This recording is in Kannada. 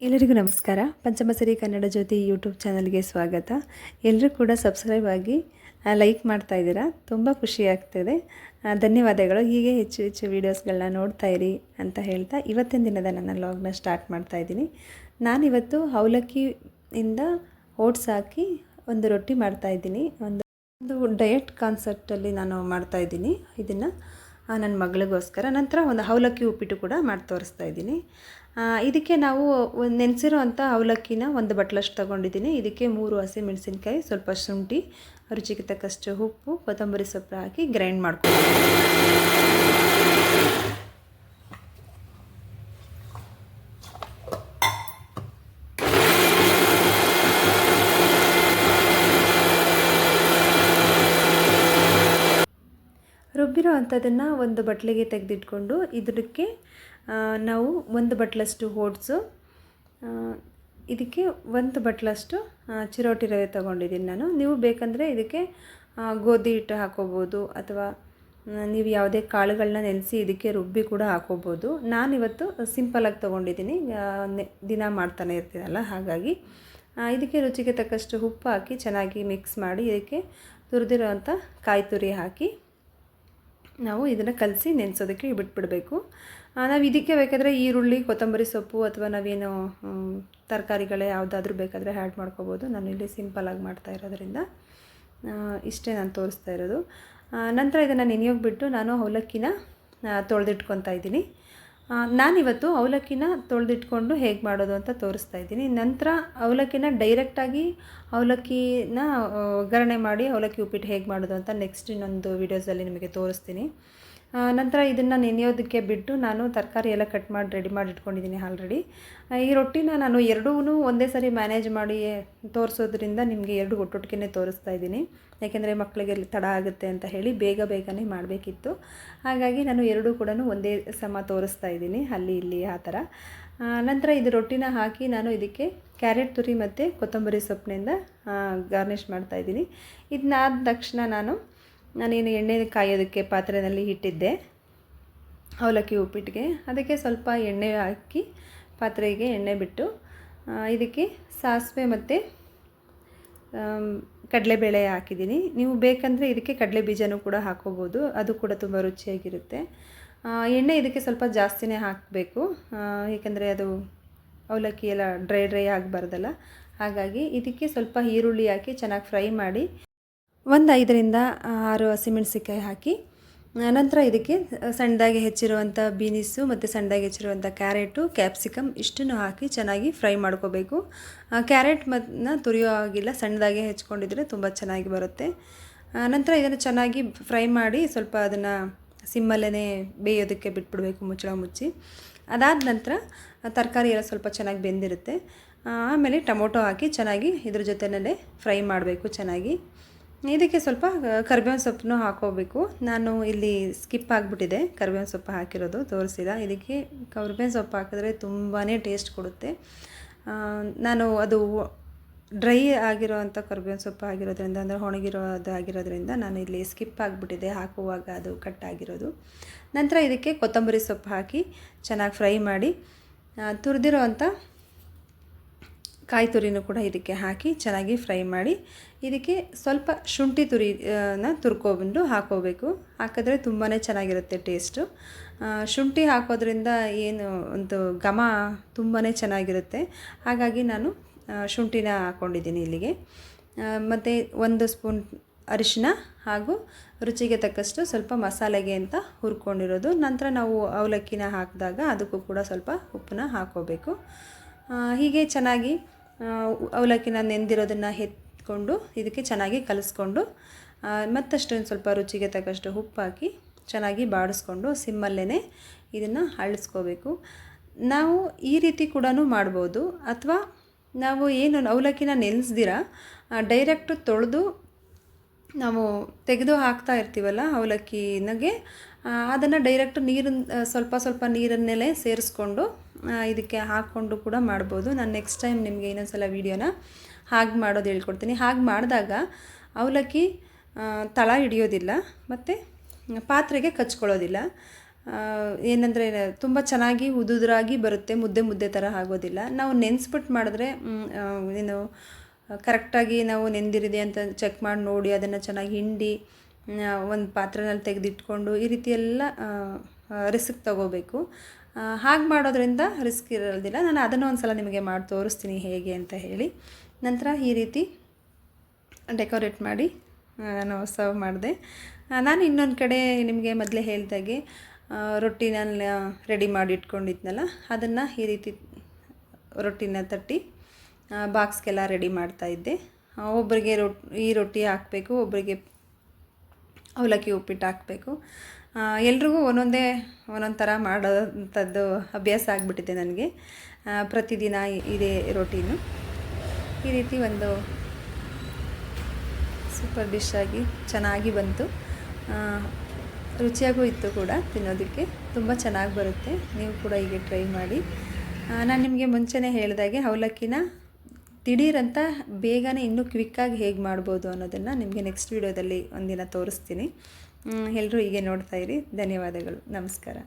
ಎಲ್ಲರಿಗೂ ನಮಸ್ಕಾರ. ಪಂಚಮಸರಿ ಕನ್ನಡ ಜ್ಯೋತಿ ಯೂಟ್ಯೂಬ್ ಚಾನಲ್ಗೆ ಸ್ವಾಗತ. ಎಲ್ಲರೂ ಕೂಡ ಸಬ್ಸ್ಕ್ರೈಬ್ ಆಗಿ ಲೈಕ್ ಮಾಡ್ತಾ ಇದ್ದೀರಾ, ತುಂಬ ಖುಷಿ ಆಗ್ತಿದೆ. ಧನ್ಯವಾದಗಳು. ಹೀಗೆ ಹೆಚ್ಚು ಹೆಚ್ಚು ವೀಡಿಯೋಸ್ಗಳನ್ನ ನೋಡ್ತಾ ಇರಿ ಅಂತ ಹೇಳ್ತಾ ಇವತ್ತಿನ ದಿನದ ನನ್ನ ವ್ಲಾಗ್ನ ಸ್ಟಾರ್ಟ್ ಮಾಡ್ತಾ ಇದ್ದೀನಿ. ನಾನಿವತ್ತು ಅವಲಕ್ಕಿಯಿಂದ ಓಟ್ಸ್ ಹಾಕಿ ಒಂದು ರೊಟ್ಟಿ ಮಾಡ್ತಾಯಿದ್ದೀನಿ. ಒಂದು ಡಯಟ್ ಕಾನ್ಸೆಪ್ಟಲ್ಲಿ ನಾನು ಮಾಡ್ತಾಯಿದ್ದೀನಿ ಇದನ್ನು ನನ್ನ ಮಗಳಿಗೋಸ್ಕರ. ನಂತರ ಒಂದು ಅವಲಕ್ಕಿ ಉಪ್ಪಿಟ್ಟು ಕೂಡ ಮಾಡಿ ತೋರಿಸ್ತಾ ಇದ್ದೀನಿ. ಇದಕ್ಕೆ ನಾವು ನೆನೆಸಿರೋ ಅಂಥ ಅವಲಕ್ಕಿನ ಒಂದು ಬಟ್ಲಷ್ಟು ತೊಗೊಂಡಿದ್ದೀನಿ. ಇದಕ್ಕೆ 3 ಹಸಿಮೆಣಸಿನ್ಕಾಯಿ, ಸ್ವಲ್ಪ ಶುಂಠಿ, ರುಚಿಗೆ ತಕ್ಕಷ್ಟು ಉಪ್ಪು, ಕೊತ್ತಂಬರಿ ಸೊಪ್ಪು ಹಾಕಿ ಗ್ರೈಂಡ್ ಮಾಡ್ಕೊಂಡು ರುಬ್ಬಿರೋ ಅಂಥದ್ದನ್ನು ಒಂದು ಬಟ್ಲಿಗೆ ತೆಗೆದಿಟ್ಕೊಂಡು ಇದಕ್ಕೆ ನಾವು ಒಂದು ಬಟ್ಲಷ್ಟು ಓಟ್ಸು, ಇದಕ್ಕೆ ಒಂದು ಬಟ್ಲಷ್ಟು ಚಿರೋಟಿ ರವೆ ತೊಗೊಂಡಿದ್ದೀನಿ ನಾನು. ನೀವು ಬೇಕಂದರೆ ಇದಕ್ಕೆ ಗೋಧಿ ಹಿಟ್ಟು ಹಾಕೋಬೋದು, ಅಥವಾ ನೀವು ಯಾವುದೇ ಕಾಳುಗಳನ್ನ ನೆನೆಸಿ ಇದಕ್ಕೆ ರುಬ್ಬಿ ಕೂಡ ಹಾಕೋಬೋದು. ನಾನಿವತ್ತು ಸಿಂಪಲಾಗಿ ತೊಗೊಂಡಿದ್ದೀನಿ, ದಿನ ಮಾಡ್ತಾನೆ ಇರ್ತೀನಲ್ಲ, ಹಾಗಾಗಿ ಇದಕ್ಕೆ ರುಚಿಗೆ ತಕ್ಕಷ್ಟು ಉಪ್ಪು ಹಾಕಿ ಚೆನ್ನಾಗಿ ಮಿಕ್ಸ್ ಮಾಡಿ ಇದಕ್ಕೆ ತುರಿದಿರೋ ಅಂಥ ಕಾಯಿ ತುರಿ ಹಾಕಿ ನಾವು ಇದನ್ನು ಕಲಸಿ ನೆನೆಸೋದಕ್ಕೆ ಬಿಟ್ಬಿಡಬೇಕು. ನಾವು ಇದಕ್ಕೆ ಬೇಕಾದರೆ ಈರುಳ್ಳಿ, ಕೊತ್ತಂಬರಿ ಸೊಪ್ಪು ಅಥವಾ ನಾವೇನು ತರಕಾರಿಗಳೇ ಯಾವುದಾದ್ರೂ ಬೇಕಾದರೆ ಆ್ಯಡ್ ಮಾಡ್ಕೋಬೋದು. ನಾನು ಇಲ್ಲಿ ಸಿಂಪಲಾಗಿ ಮಾಡ್ತಾ ಇರೋದ್ರಿಂದ ಇಷ್ಟೇ ನಾನು ತೋರಿಸ್ತಾ ಇರೋದು. ನಂತರ ಇದನ್ನು ನೆನೆಯೋಗ್ಬಿಟ್ಟು ನಾನು ಅವಲಕ್ಕಿನ ತೊಳೆದಿಟ್ಕೊತಾ ಇದ್ದೀನಿ. ನಾನಿವತ್ತು ಅವಲಕ್ಕಿನ ತೊಳೆದಿಟ್ಕೊಂಡು ಹೇಗೆ ಮಾಡೋದು ಅಂತ ತೋರಿಸ್ತಾ ಇದ್ದೀನಿ. ನಂತರ ಅವಲಕ್ಕಿನ ಡೈರೆಕ್ಟಾಗಿ ಅವಲಕ್ಕಿನ ಒಗ್ಗರಣೆ ಮಾಡಿ ಅವಲಕ್ಕಿ ಉಪ್ಪಿಟ್ಟು ಹೇಗೆ ಮಾಡೋದು ಅಂತ ನೆಕ್ಸ್ಟ್ ಇನ್ನೊಂದು ವೀಡಿಯೋಸಲ್ಲಿ ನಿಮಗೆ ತೋರಿಸ್ತೀನಿ. ನಂತರ ಇದನ್ನು ನೆನೆಯೋದಕ್ಕೆ ಬಿಟ್ಟು ನಾನು ತರಕಾರಿ ಎಲ್ಲ ಕಟ್ ಮಾಡಿ ರೆಡಿ ಮಾಡಿ ಇಟ್ಕೊಂಡಿದ್ದೀನಿ ಆಲ್ರೆಡಿ. ಈ ರೊಟ್ಟಿನ ನಾನು ಎರಡೂ ಒಂದೇ ಸರಿ ಮ್ಯಾನೇಜ್ ಮಾಡಿ ತೋರಿಸೋದ್ರಿಂದ ನಿಮಗೆ ಎರಡು ಒಟ್ಟೊಟ್ಟಿಗೆ ತೋರಿಸ್ತಾ ಇದ್ದೀನಿ. ಯಾಕೆಂದರೆ ಮಕ್ಕಳಿಗೆ ತಡ ಆಗುತ್ತೆ ಅಂತ ಹೇಳಿ ಬೇಗನೆ ಮಾಡಬೇಕಿತ್ತು. ಹಾಗಾಗಿ ನಾನು ಎರಡೂ ಕೂಡ ಒಂದೇ ಸಮ ತೋರಿಸ್ತಾ ಇದ್ದೀನಿ, ಅಲ್ಲಿ ಇಲ್ಲಿ ಆ ಥರ. ನಂತರ ಇದು ರೊಟ್ಟಿನ ಹಾಕಿ ನಾನು ಇದಕ್ಕೆ ಕ್ಯಾರೆಟ್ ತುರಿ ಮತ್ತು ಕೊತ್ತಂಬರಿ ಸೊಪ್ಪಿನಿಂದ ಗಾರ್ನಿಷ್ ಮಾಡ್ತಾಯಿದ್ದೀನಿ. ಇದನ್ನಾದ ತಕ್ಷಣ ನಾನೇನು ಎಣ್ಣೆ ಕಾಯೋದಕ್ಕೆ ಪಾತ್ರೆಯಲ್ಲಿ ಇಟ್ಟಿದ್ದೆ ಅವಲಕ್ಕಿ ಉಪ್ಪಿಟ್ಟಿಗೆ. ಅದಕ್ಕೆ ಸ್ವಲ್ಪ ಎಣ್ಣೆ ಹಾಕಿ ಪಾತ್ರೆಗೆ ಎಣ್ಣೆ ಬಿಟ್ಟು ಇದಕ್ಕೆ ಸಾಸಿವೆ ಮತ್ತು ಕಡಲೆಬೇಳೆ ಹಾಕಿದ್ದೀನಿ. ನೀವು ಬೇಕಂದರೆ ಇದಕ್ಕೆ ಕಡಲೆ ಬೀಜನೂ ಕೂಡ ಹಾಕೋಬೋದು, ಅದು ಕೂಡ ತುಂಬ ರುಚಿಯಾಗಿರುತ್ತೆ. ಎಣ್ಣೆ ಇದಕ್ಕೆ ಸ್ವಲ್ಪ ಜಾಸ್ತಿನೇ ಹಾಕಬೇಕು, ಏಕೆಂದರೆ ಅದು ಅವಲಕ್ಕಿ ಎಲ್ಲ ಡ್ರೈ ಆಗಬಾರ್ದಲ್ಲ. ಹಾಗಾಗಿ ಇದಕ್ಕೆ ಸ್ವಲ್ಪ ಈರುಳ್ಳಿ ಹಾಕಿ ಚೆನ್ನಾಗಿ ಫ್ರೈ ಮಾಡಿ ಒಂದು 5ರಿಂದ 6 ಹಸಿಮೆಣಸಿನ್ಕಾಯಿ ಹಾಕಿ, ನಂತರ ಇದಕ್ಕೆ ಸಣ್ಣದಾಗಿ ಹೆಚ್ಚಿರುವಂಥ ಬೀನಿಸು ಮತ್ತು ಸಣ್ಣದಾಗಿ ಹೆಚ್ಚಿರುವಂಥ ಕ್ಯಾರೆಟು, ಕ್ಯಾಪ್ಸಿಕಮ್ ಇಷ್ಟನ್ನು ಹಾಕಿ ಚೆನ್ನಾಗಿ ಫ್ರೈ ಮಾಡ್ಕೋಬೇಕು. ಕ್ಯಾರೆಟ್ ಮತ್ತು ತುರಿಯೋ ಆಗಿಲ್ಲ, ಸಣ್ಣದಾಗಿ ಹೆಚ್ಕೊಂಡಿದ್ರೆ ತುಂಬ ಚೆನ್ನಾಗಿ ಬರುತ್ತೆ. ನಂತರ ಇದನ್ನು ಚೆನ್ನಾಗಿ ಫ್ರೈ ಮಾಡಿ ಸ್ವಲ್ಪ ಅದನ್ನು ಸಿಮ್ಮಲ್ಲೇ ಬೇಯೋದಕ್ಕೆ ಬಿಟ್ಬಿಡಬೇಕು, ಮುಚ್ಚಳ ಮುಚ್ಚಿ. ಅದಾದ ನಂತರ ತರಕಾರಿ ಎಲ್ಲ ಸ್ವಲ್ಪ ಚೆನ್ನಾಗಿ ಬೆಂದಿರುತ್ತೆ. ಆಮೇಲೆ ಟೊಮೊಟೊ ಹಾಕಿ ಚೆನ್ನಾಗಿ ಇದ್ರ ಜೊತೆಯಲ್ಲೇ ಫ್ರೈ ಮಾಡಬೇಕು ಚೆನ್ನಾಗಿ. ಇದಕ್ಕೆ ಸ್ವಲ್ಪ ಕರಿಬೇವಿನ ಸೊಪ್ಪನ್ನು ಹಾಕೋಬೇಕು. ನಾನು ಇಲ್ಲಿ ಸ್ಕಿಪ್ ಆಗಿಬಿಟ್ಟಿದೆ, ಕರಿಬೇವಿನ ಸೊಪ್ಪು ಹಾಕಿರೋದು ತೋರಿಸಿಲ್ಲ. ಇದಕ್ಕೆ ಕರಿಬೇವಿನ ಸೊಪ್ಪು ಹಾಕಿದ್ರೆ ತುಂಬಾ ಟೇಸ್ಟ್ ಕೊಡುತ್ತೆ. ನಾನು ಅದು ಡ್ರೈ ಆಗಿರೋವಂಥ ಕರಿಬೇವಿನ ಸೊಪ್ಪು ಆಗಿರೋದ್ರಿಂದ, ಅಂದರೆ ಒಣಗಿರೋದು ಆಗಿರೋದ್ರಿಂದ ನಾನು ಇಲ್ಲಿ ಸ್ಕಿಪ್ ಆಗಿಬಿಟ್ಟಿದೆ, ಹಾಕುವಾಗ ಅದು ಕಟ್ ಆಗಿರೋದು. ನಂತರ ಇದಕ್ಕೆ ಕೊತ್ತಂಬರಿ ಸೊಪ್ಪು ಹಾಕಿ ಚೆನ್ನಾಗಿ ಫ್ರೈ ಮಾಡಿ ತುರಿದಿರೋ ಅಂಥ ಕಾಯಿ ತುರಿನೂ ಕೂಡ ಇದಕ್ಕೆ ಹಾಕಿ ಚೆನ್ನಾಗಿ ಫ್ರೈ ಮಾಡಿ ಇದಕ್ಕೆ ಸ್ವಲ್ಪ ಶುಂಠಿ ತುರಿನ ತುರ್ಕೊಬಂದು ಹಾಕೋಬೇಕು. ಹಾಕಿದ್ರೆ ತುಂಬಾ ಚೆನ್ನಾಗಿರುತ್ತೆ ಟೇಸ್ಟು. ಶುಂಠಿ ಹಾಕೋದ್ರಿಂದ ಏನು ಒಂದು ಘಮ ತುಂಬಾ ಚೆನ್ನಾಗಿರುತ್ತೆ. ಹಾಗಾಗಿ ನಾನು ಶುಂಠಿನ ಹಾಕ್ಕೊಂಡಿದ್ದೀನಿ ಇಲ್ಲಿಗೆ. ಮತ್ತು 1 ಸ್ಪೂನ್ ಅರಿಶಿನ ಹಾಗೂ ರುಚಿಗೆ ತಕ್ಕಷ್ಟು ಸ್ವಲ್ಪ ಮಸಾಲೆಗೆ ಅಂತ ಹುರ್ಕೊಂಡಿರೋದು. ನಂತರ ನಾವು ಅವಲಕ್ಕಿನ ಹಾಕಿದಾಗ ಅದಕ್ಕೂ ಕೂಡ ಸ್ವಲ್ಪ ಉಪ್ಪನ್ನ ಹಾಕೋಬೇಕು. ಹೀಗೆ ಚೆನ್ನಾಗಿ ಅವಲಕ್ಕಿನ ನೆಂದಿರೋದನ್ನು ಎತ್ಕೊಂಡು ಇದಕ್ಕೆ ಚೆನ್ನಾಗಿ ಕಲಿಸ್ಕೊಂಡು ಮತ್ತಷ್ಟೊಂದು ಸ್ವಲ್ಪ ರುಚಿಗೆ ತಕ್ಕಷ್ಟು ಉಪ್ಪು ಹಾಕಿ ಚೆನ್ನಾಗಿ ಬಾಡಿಸ್ಕೊಂಡು ಸಿಮ್ಮಲ್ಲೇ ಇದನ್ನು ಅಳಿಸ್ಕೋಬೇಕು. ನಾವು ಈ ರೀತಿ ಕೂಡ ಮಾಡ್ಬೋದು, ಅಥವಾ ನಾವು ಏನು ಅವಲಕ್ಕಿನ ನೆನೆಸ್ದಿರ ಡೈರೆಕ್ಟು ತೊಳೆದು ನಾವು ತೆಗೆದು ಹಾಕ್ತಾ ಇರ್ತೀವಲ್ಲ ಅವಲಕ್ಕಿನಾಗೆ, ಅದನ್ನು ಡೈರೆಕ್ಟ್ ಸ್ವಲ್ಪ ನೀರನ್ನೆಲ್ಲ ಸೇರಿಸ್ಕೊಂಡು ಇದಕ್ಕೆ ಹಾಕ್ಕೊಂಡು ಕೂಡ ಮಾಡ್ಬೋದು. ನಾನು ನೆಕ್ಸ್ಟ್ ಟೈಮ್ ನಿಮಗೆ ಇನ್ನೊಂದ್ಸಲ ವೀಡಿಯೋನ ಹಾಗೆ ಮಾಡೋದು ಹೇಳ್ಕೊಡ್ತೀನಿ. ಹಾಗೆ ಮಾಡಿದಾಗ ಅವಲಕ್ಕಿ ತಳ ಹಿಡಿಯೋದಿಲ್ಲ ಮತ್ತು ಪಾತ್ರೆಗೆ ಕಚ್ಕೊಳ್ಳೋದಿಲ್ಲ. ಏನಂದರೆ ತುಂಬ ಚೆನ್ನಾಗಿ ಉದುರಾಗಿ ಬರುತ್ತೆ, ಮುದ್ದೆ ಮುದ್ದೆ ಥರ ಆಗೋದಿಲ್ಲ. ನಾವು ನೆನೆಸ್ಬಿಟ್ಟು ಮಾಡಿದ್ರೆ ಏನು ಕರೆಕ್ಟಾಗಿ ನಾವು ನೆಂದಿರಿದೆ ಅಂತ ಚೆಕ್ ಮಾಡಿ ನೋಡಿ ಅದನ್ನು ಚೆನ್ನಾಗಿ ಹಿಂಡಿ ಒಂದು ಪಾತ್ರೆನಲ್ಲಿ ತೆಗೆದಿಟ್ಕೊಂಡು ಈ ರೀತಿ ಎಲ್ಲ ರಿಸ್ಕ್ ತೊಗೋಬೇಕು. ಹಾಗೆ ಮಾಡೋದ್ರಿಂದ ರಿಸ್ಕ್ ಇರೋದಿಲ್ಲ. ನಾನು ಅದನ್ನು ಒಂದು ಸಲ ನಿಮಗೆ ಮಾಡಿ ತೋರಿಸ್ತೀನಿ ಹೇಗೆ ಅಂತ ಹೇಳಿ. ನಂತರ ಈ ರೀತಿ ಡೆಕೋರೇಟ್ ಮಾಡಿ ನಾನು ಸರ್ವ್ ಮಾಡಿದೆ. ನಾನು ಇನ್ನೊಂದು ಕಡೆ ನಿಮಗೆ ಮೊದಲೇ ಹೇಳ್ದಾಗೆ ರೊಟ್ಟಿನ ರೆಡಿ ಮಾಡಿ ಇಟ್ಕೊಂಡಿದ್ನಲ್ಲ, ಅದನ್ನು ಈ ರೀತಿ ರೊಟ್ಟಿನ ತಟ್ಟಿ ಬಾಕ್ಸ್ಗೆಲ್ಲ ರೆಡಿ ಮಾಡ್ತಾಯಿದ್ದೆ. ಒಬ್ಬರಿಗೆ ಈ ರೊಟ್ಟಿ ಹಾಕಬೇಕು, ಒಬ್ಬರಿಗೆ ಅವಲಕ್ಕಿ ಉಪ್ಪಿಟ್ಟು ಹಾಕಬೇಕು. ಎಲ್ರಿಗೂ ಒಂದೊಂದು ಥರ ಮಾಡೋಂಥದ್ದು ಅಭ್ಯಾಸ ಆಗಿಬಿಟ್ಟಿದೆ ನನಗೆ. ಪ್ರತಿದಿನ ಇದೇ ರೊಟ್ಟಿನು ಈ ರೀತಿ ಒಂದು ಸೂಪರ್ ಡಿಶ್ ಆಗಿ ಚೆನ್ನಾಗಿ ಬಂತು. ರುಚಿಯಾಗೂ ಇತ್ತು ಕೂಡ, ತಿನ್ನೋದಕ್ಕೆ ತುಂಬ ಚೆನ್ನಾಗಿ ಬರುತ್ತೆ. ನೀವು ಕೂಡ ಹೀಗೆ ಟ್ರೈ ಮಾಡಿ. ನಾನು ನಿಮಗೆ ಮುಂಚೆನೇ ಹೇಳಿದಾಗೆ ಅವಲಕ್ಕಿನ ದಿಢೀರಂತ ಬೇಗನೆ ಇನ್ನೂ ಕ್ವಿಕ್ಕಾಗಿ ಹೇಗೆ ಮಾಡ್ಬೋದು ಅನ್ನೋದನ್ನು ನಿಮಗೆ ನೆಕ್ಸ್ಟ್ ವೀಡಿಯೋದಲ್ಲಿ ಒಂದಿನ ತೋರಿಸ್ತೀನಿ. ಎಲ್ಲರೂ ಹೀಗೆ ನೋಡ್ತಾಯಿರಿ. ಧನ್ಯವಾದಗಳು. ನಮಸ್ಕಾರ.